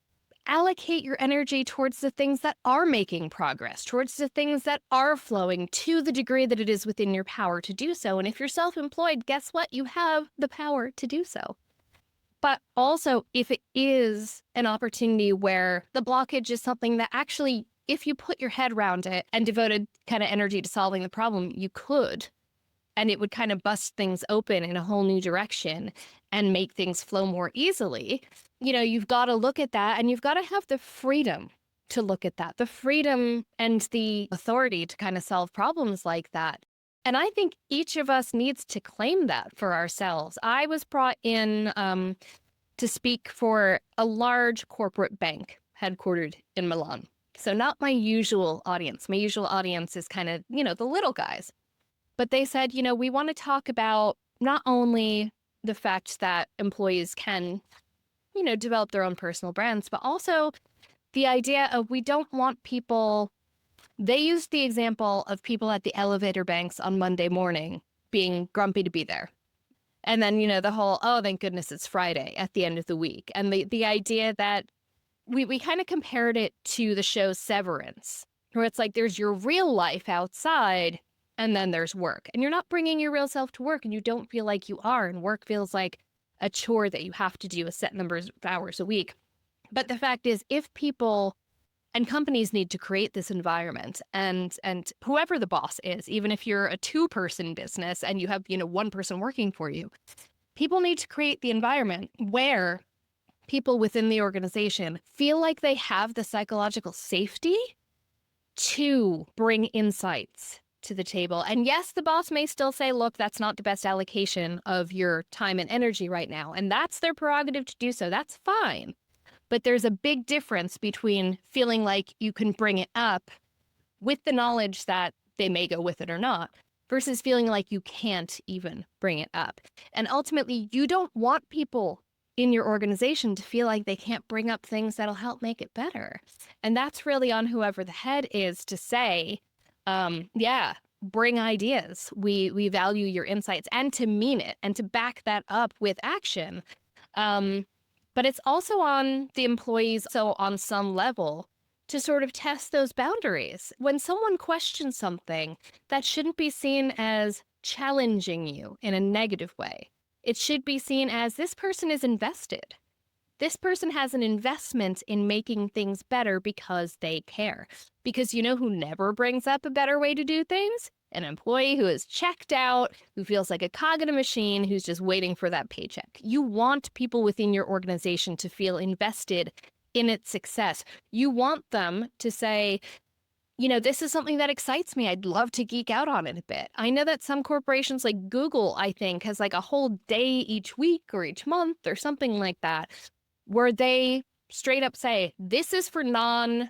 allocate your energy towards the things that are making progress, towards the things that are flowing to the degree that it is within your power to do so. And if you're self-employed, guess what? You have the power to do so. But also, if it is an opportunity where the blockage is something that actually, if you put your head around it and devoted kind of energy to solving the problem, you could. And it would kind of bust things open in a whole new direction and make things flow more easily. You've got to look at that, and you've got to have the freedom to look at that, the freedom and the authority to kind of solve problems like that. And I think each of us needs to claim that for ourselves. I was brought in to speak for a large corporate bank headquartered in Milan. So not my usual audience. My usual audience is kind of, the little guys. But they said, we want to talk about not only the fact that employees can, develop their own personal brands, but also the idea of we don't want people. They used the example of people at the elevator banks on Monday morning being grumpy to be there. And then, the whole, oh, thank goodness it's Friday at the end of the week. And the idea that we kind of compared it to the show Severance, where it's like there's your real life outside and then there's work. And you're not bringing your real self to work, and you don't feel like you are. And work feels like a chore that you have to do a set number of hours a week. But the fact is, if people and companies need to create this environment, and whoever the boss is, even if you're a 2-person business and you have, one person working for you, people need to create the environment where people within the organization feel like they have the psychological safety to bring insights to the table. And yes, the boss may still say, look, that's not the best allocation of your time and energy right now. And that's their prerogative to do so. That's fine. But there's a big difference between feeling like you can bring it up with the knowledge that they may go with it or not, versus feeling like you can't even bring it up. And ultimately, you don't want people in your organization to feel like they can't bring up things that'll help make it better. And that's really on whoever the head is to say, bring ideas. We value your insights, and to mean it and to back that up with action. But it's also on the employees, so on some level, to sort of test those boundaries. When someone questions something, that shouldn't be seen as challenging you in a negative way. It should be seen as this person is invested. This person has an investment in making things better because they care. Because you know who never brings up a better way to do things? An employee who is checked out, who feels like a cog in a machine, who's just waiting for that paycheck. You want people within your organization to feel invested in its success. You want them to say, this is something that excites me. I'd love to geek out on it a bit. I know that some corporations like Google, I think, has like a whole day each week or each month or something like that, where they straight up say, this is for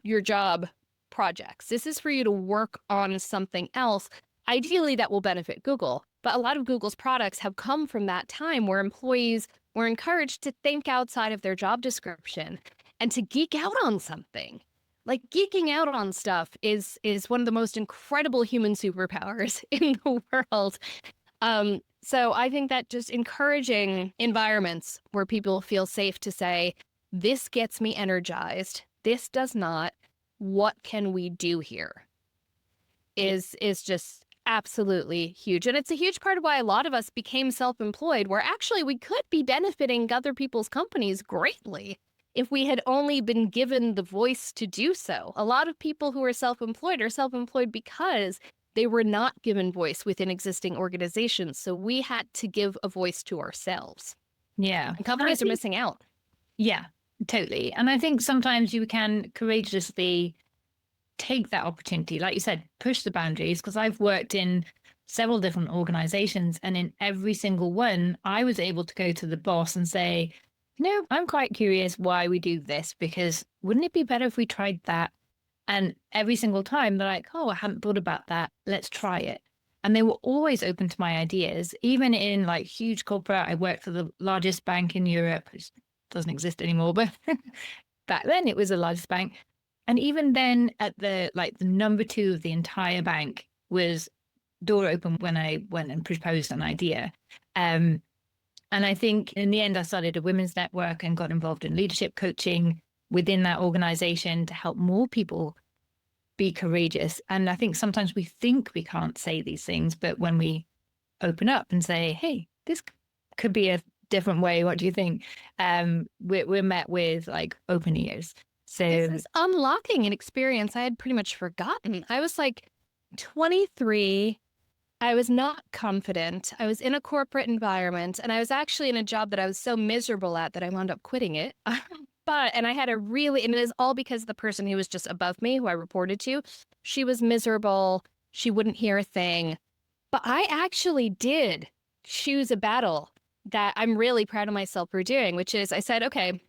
your job projects. This is for you to work on something else. Ideally, that will benefit Google. But a lot of Google's products have come from that time where employees were encouraged to think outside of their job description and to geek out on something. Like, geeking out on stuff is one of the most incredible human superpowers in the world. So I think that just encouraging environments where people feel safe to say, this gets me energized, this does not, what can we do here, is just absolutely huge. And it's a huge part of why a lot of us became self-employed, where actually we could be benefiting other people's companies greatly if we had only been given the voice to do so. A lot of people who are self-employed because they were not given voice within existing organizations. So we had to give a voice to ourselves. Yeah. And companies are missing out. Yeah, totally. And I think sometimes you can courageously take that opportunity, like you said, push the boundaries, because I've worked in several different organizations, and in every single one, I was able to go to the boss and say, I'm quite curious why we do this, because wouldn't it be better if we tried that? And every single time they're like, oh, I hadn't thought about that. Let's try it. And they were always open to my ideas, even in like huge corporate. I worked for the largest bank in Europe, which doesn't exist anymore, but back then it was the largest bank. And even then at the number 2 of the entire bank was door open when I went and proposed an idea. And I think in the end, I started a women's network and got involved in leadership coaching within that organization to help more people be courageous. And I think sometimes we think we can't say these things, but when we open up and say, hey, this could be a different way, what do you think? We're met with like open ears. So this is unlocking an experience I had pretty much forgotten. I was like 23. I was not confident. I was in a corporate environment, and I was actually in a job that I was so miserable at that I wound up quitting it. And I had and it is all because the person who was just above me, who I reported to, she was miserable. She wouldn't hear a thing. But I actually did choose a battle that I'm really proud of myself for doing, which is I said, okay,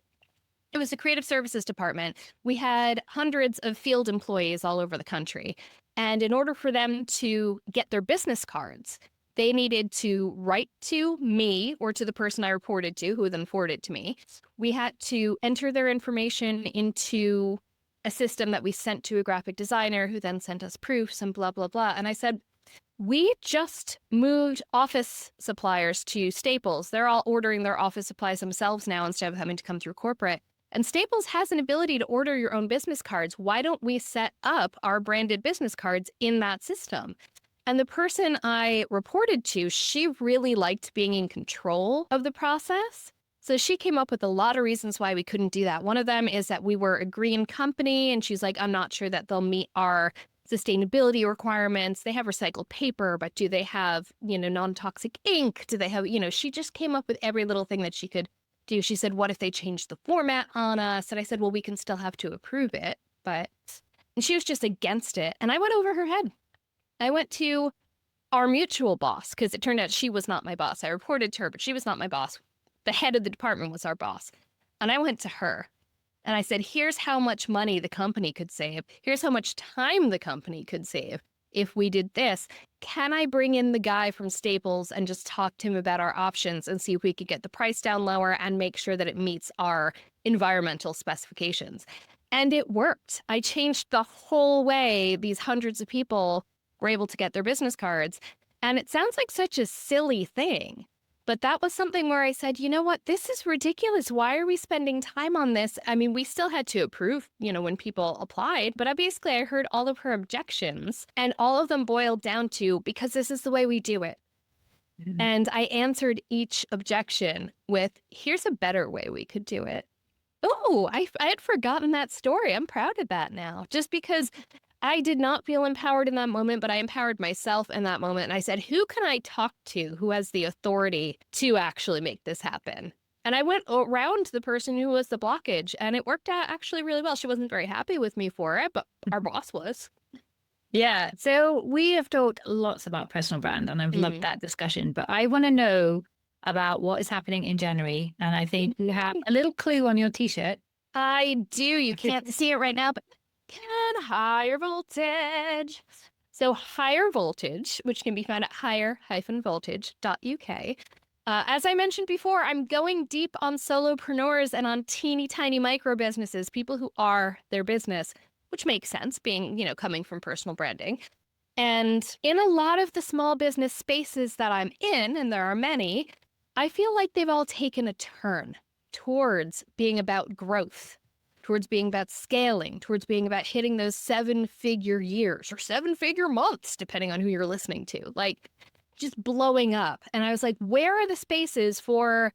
it was a creative services department. We had hundreds of field employees all over the country. And in order for them to get their business cards, they needed to write to me or to the person I reported to, who then forwarded it to me. We had to enter their information into a system that we sent to a graphic designer, who then sent us proofs and blah, blah, blah. And I said, we just moved office suppliers to Staples. They're all ordering their office supplies themselves now instead of having to come through corporate. And Staples has an ability to order your own business cards. Why don't we set up our branded business cards in that system? And the person I reported to, she really liked being in control of the process. So she came up with a lot of reasons why we couldn't do that. One of them is that we were a green company, and she's like, I'm not sure that they'll meet our sustainability requirements. They have recycled paper, but do they have, non-toxic ink? Do they have, she just came up with every little thing that she could do. She said, what if they changed the format on us? And I said, well, we can still have to approve it. And she was just against it. And I went over her head. I went to our mutual boss, because it turned out she was not my boss. I reported to her, but she was not my boss. The head of the department was our boss. And I went to her and I said, here's how much money the company could save. Here's how much time the company could save if we did this. Can I bring in the guy from Staples and just talk to him about our options and see if we could get the price down lower and make sure that it meets our environmental specifications? And it worked. I changed the whole way these hundreds of people were able to get their business cards. And it sounds like such a silly thing, but that was something where I said, you know what, this is ridiculous. Why are we spending time on this? I mean, we still had to approve, when people applied, but I heard all of her objections, and all of them boiled down to, because this is the way we do it. Mm-hmm. And I answered each objection with, here's a better way we could do it. Oh, I had forgotten that story. I'm proud of that now, just because I did not feel empowered in that moment, but I empowered myself in that moment. And I said, who can I talk to who has the authority to actually make this happen? And I went around the person who was the blockage, and it worked out actually really well. She wasn't very happy with me for it, but our boss was. Yeah. So we have talked lots about personal brand, and I've loved that discussion, but I want to know about what is happening in January. And I think you have a little clue on your t-shirt. I do. You can't see it right now, but higher voltage. So higher voltage, which can be found at higher-voltage.uk. As I mentioned before, I'm going deep on solopreneurs and on teeny tiny micro businesses, people who are their business, which makes sense being, coming from personal branding. And in a lot of the small business spaces that I'm in, and there are many, I feel like they've all taken a turn towards being about growth, towards being about scaling, towards being about hitting those 7-figure years or 7-figure months, depending on who you're listening to, like just blowing up. And I was like, where are the spaces for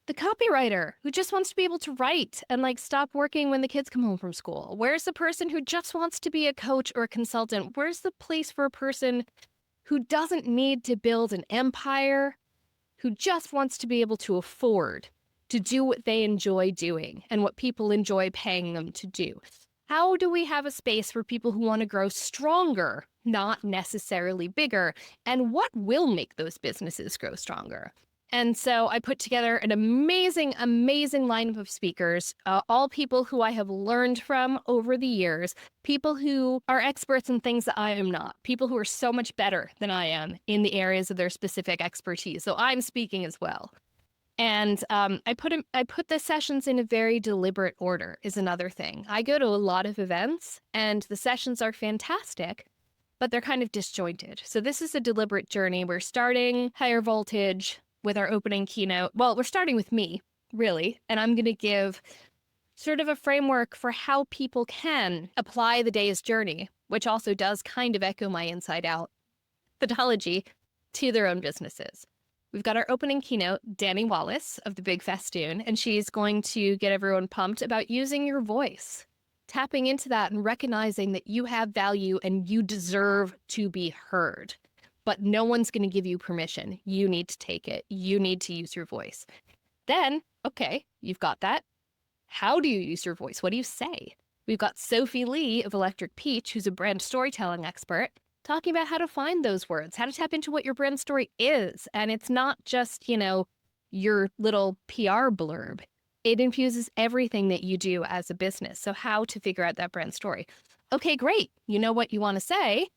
the copywriter who just wants to be able to write and like stop working when the kids come home from school? Where's the person who just wants to be a coach or a consultant? Where's the place for a person who doesn't need to build an empire, who just wants to be able to afford to do what they enjoy doing and what people enjoy paying them to do? How do we have a space for people who want to grow stronger, not necessarily bigger? And what will make those businesses grow stronger? And so I put together an amazing, amazing lineup of speakers, all people who I have learned from over the years, people who are experts in things that I am not, people who are so much better than I am in the areas of their specific expertise. So I'm speaking as well. And I put the sessions in a very deliberate order is another thing. I go to a lot of events and the sessions are fantastic, but they're kind of disjointed. So this is a deliberate journey. We're starting higher voltage with our opening keynote. Well, we're starting with me, really, and I'm going to give sort of a framework for how people can apply the day's journey, which also does kind of echo my inside out methodology, to their own businesses. We've got our opening keynote, Danny Wallace of the Big Festoon, and she's going to get everyone pumped about using your voice, tapping into that and recognizing that you have value and you deserve to be heard. But no one's going to give you permission. You need to take it. You need to use your voice. Then, okay, you've got that. How do you use your voice? What do you say? We've got Sophie Lee of Electric Peach, who's a brand storytelling expert, talking about how to find those words, how to tap into what your brand story is. And it's not just, your little PR blurb. It infuses everything that you do as a business. So how to figure out that brand story. Okay, great. You know what you want to say.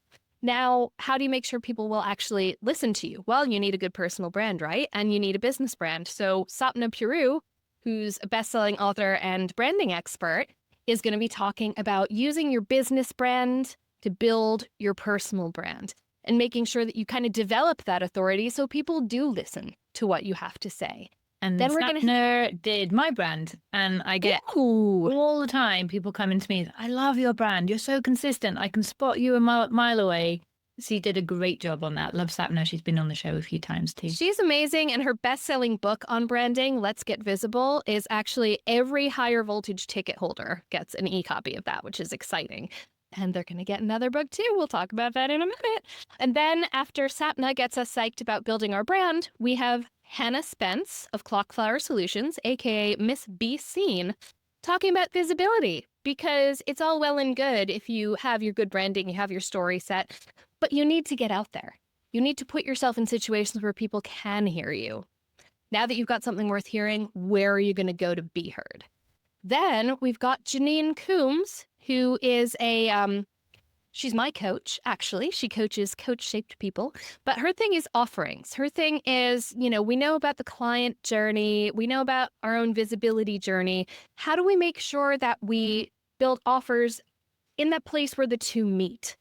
Now, how do you make sure people will actually listen to you? Well, you need a good personal brand, right? And you need a business brand. So Sapna Puru, who's a best-selling author and branding expert, is going to be talking about using your business brand to build your personal brand and making sure that you kind of develop that authority so people do listen to what you have to say. And then Sapna did my brand, and I get all the time people coming to me, I love your brand. You're so consistent. I can spot you a mile away. She did a great job on that. Love Sapna. She's been on the show a few times too. She's amazing. And her best-selling book on branding, Let's Get Visible, is actually every higher voltage ticket holder gets an e-copy of that, which is exciting. And they're going to get another book too. We'll talk about that in a minute. And then after Sapna gets us psyched about building our brand, we have Hannah Spence of Clockflower Solutions, aka Miss B Scene, talking about visibility, because it's all well and good if you have your good branding, you have your story set, but you need to get out there. You need to put yourself in situations where people can hear you. Now that you've got something worth hearing, where are you going to go to be heard? Then we've got Janine Coombs, who is she's my coach, actually. She coaches coach-shaped people, but her thing is offerings. Her thing is, we know about the client journey. We know about our own visibility journey. How do we make sure that we build offers in that place where the two meet?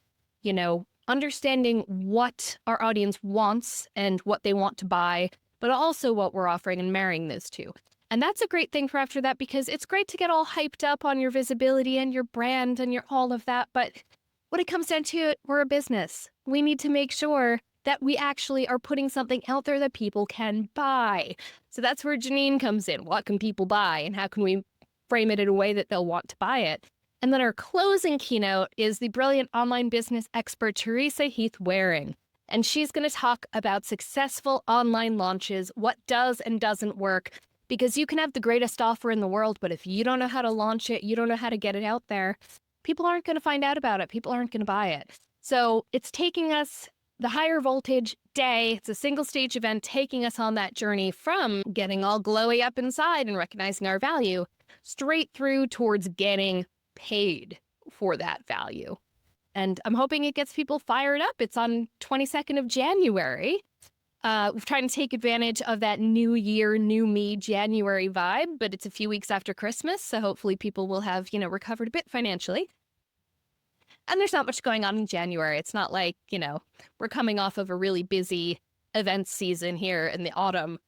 Understanding what our audience wants and what they want to buy, but also what we're offering and marrying those two. And that's a great thing for after that, because it's great to get all hyped up on your visibility and your brand and your all of that. But when it comes down to it, we're a business. We need to make sure that we actually are putting something out there that people can buy. So that's where Janine comes in. What can people buy and how can we frame it in a way that they'll want to buy it? And then our closing keynote is the brilliant online business expert, Teresa Heath Waring. And she's going to talk about successful online launches, what does and doesn't work. Because you can have the greatest offer in the world, but if you don't know how to launch it, you don't know how to get it out there, people aren't going to find out about it. People aren't going to buy it. So it's taking us the higher voltage day. It's a single stage event taking us on that journey from getting all glowy up inside and recognizing our value straight through towards getting paid for that value. And I'm hoping it gets people fired up. It's on 22nd of January. We're trying to take advantage of that new year, new me January vibe, but it's a few weeks after Christmas, so hopefully people will have, recovered a bit financially. And there's not much going on in January. It's not like, we're coming off of a really busy event season here in the autumn.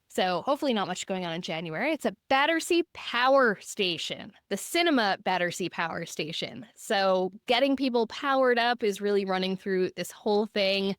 So hopefully not much going on in January. It's at Battersea Power Station, the cinema Battersea Power Station. So getting people powered up is really running through this whole thing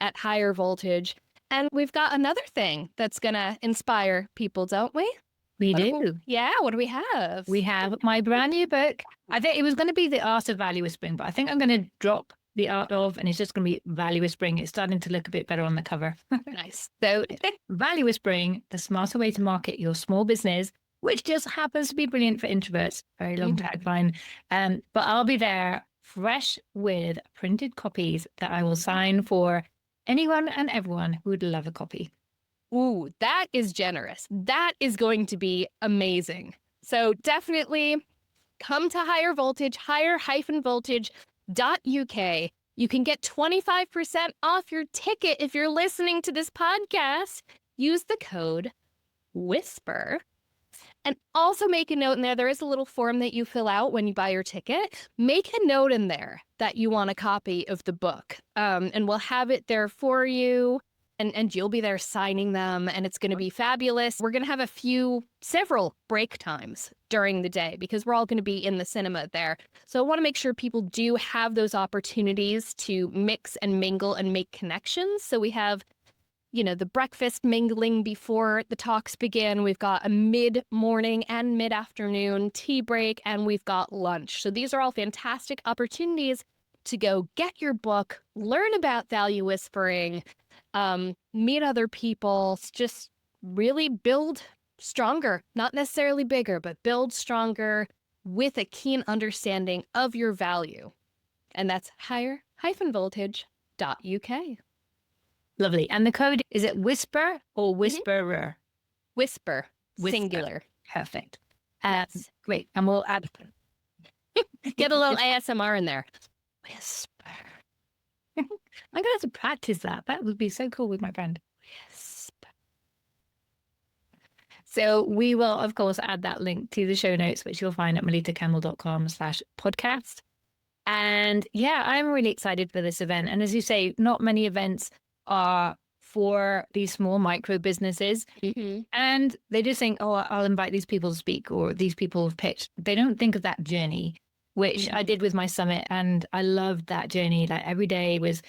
at higher voltage. And we've got another thing that's going to inspire people, don't we? We do. Yeah, what do we have? We have my brand new book. I think it was going to be The Art of Value Whispering, but I think I'm going to drop The Art of, and it's just going to be Value Whispering. It's starting to look a bit better on the cover. Nice. So Value Whispering, the smarter way to market your small business, which just happens to be brilliant for introverts. Very long tagline. But I'll be there fresh with printed copies that I will sign for anyone and everyone who would love a copy. Ooh, that is generous. That is going to be amazing. So definitely come to higher voltage, higher-voltage.uk. You can get 25% off your ticket if you're listening to this podcast. Use the code WHISPER. And also make a note in there. There is a little form that you fill out when you buy your ticket. Make a note in there that you want a copy of the book. And we'll have it there for you. And you'll be there signing them, and it's going to be fabulous. We're going to have several break times during the day because we're all going to be in the cinema there. So I want to make sure people do have those opportunities to mix and mingle and make connections. So we have, the breakfast mingling before the talks begin. We've got a mid-morning and mid-afternoon tea break, and we've got lunch. So these are all fantastic opportunities to go get your book, learn about value whispering, meet other people, just really build stronger, not necessarily bigger, but build stronger with a keen understanding of your value. And that's higher-voltage.uk. Lovely. And the code, is it whisper or whisperer? Whisper. Singular. Perfect. Great. And we'll add, get a little ASMR in there. Whisper. I'm going to have to practice that. That would be so cool with my friend. Whisper. So we will, of course, add that link to the show notes, which you'll find at melittacampbell.com/podcast. And yeah, I'm really excited for this event. And as you say, not many events are for these small micro businesses. Mm-hmm. And they just think, oh, I'll invite these people to speak or these people have pitched. They don't think of that journey, which I did with my summit. And I loved that journey. Like every day was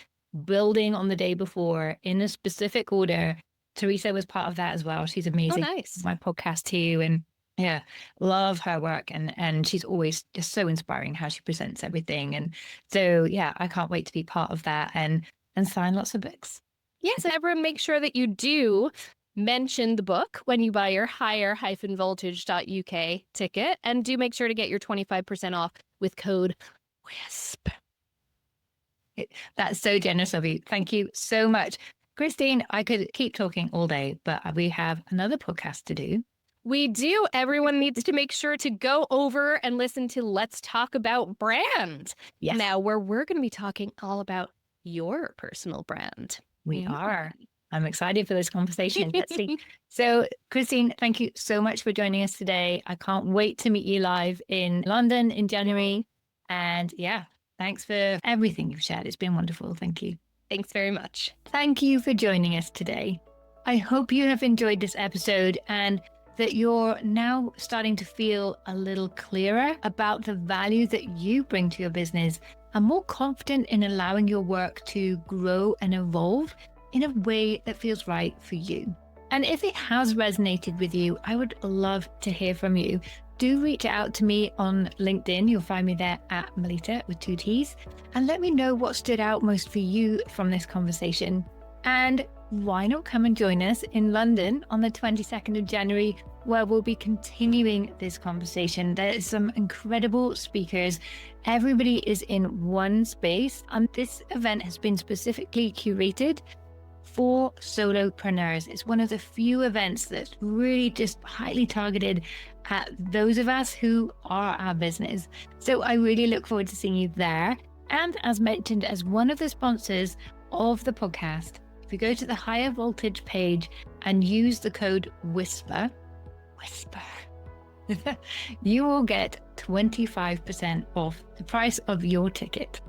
building on the day before in a specific order. Teresa was part of that as well. She's amazing. Oh, nice. My podcast too. And yeah, love her work. And she's always just so inspiring how she presents everything. And so, yeah, I can't wait to be part of that and sign lots of books. Yes, everyone make sure that you do mention the book when you buy your higher-voltage.uk ticket, and do make sure to get your 25% off with code WHISP. That's so generous of you. Thank you so much. Christine, I could keep talking all day, but we have another podcast to do. We do. Everyone needs to make sure to go over and listen to Let's Talk About Brand. Yes. Now, where we're going to be talking all about your personal brand. We are. I'm excited for this conversation. Let's see. So, Christine, thank you so much for joining us today. I can't wait to meet you live in London in January. And yeah, thanks for everything you've shared. It's been wonderful. Thank you. Thanks very much. Thank you for joining us today. I hope you have enjoyed this episode and that you're now starting to feel a little clearer about the value that you bring to your business and more confident in allowing your work to grow and evolve in a way that feels right for you. And if it has resonated with you, I would love to hear from you. Do reach out to me on LinkedIn. You'll find me there at Melitta with 2 T's. And let me know what stood out most for you from this conversation. And why not come and join us in London on the 22nd of January, where we'll be continuing this conversation. There's some incredible speakers. Everybody is in one space. And this event has been specifically curated for solopreneurs. It's one of the few events that's really just highly targeted at those of us who are our business. So I really look forward to seeing you there. And as mentioned, as one of the sponsors of the podcast, if you go to the Higher Voltage page and use the code WHISPER, you will get 25% off the price of your ticket.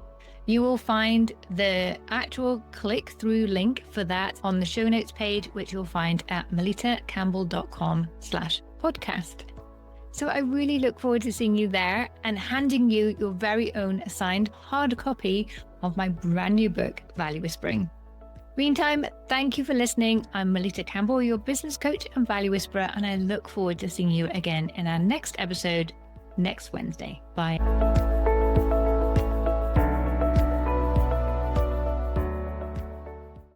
You will find the actual click-through link for that on the show notes page, which you'll find at melittacampbell.com/podcast. So I really look forward to seeing you there and handing you your very own assigned hard copy of my brand new book, Value Whispering. Meantime, thank you for listening. I'm Melitta Campbell, your business coach and value whisperer, and I look forward to seeing you again in our next episode next Wednesday. Bye.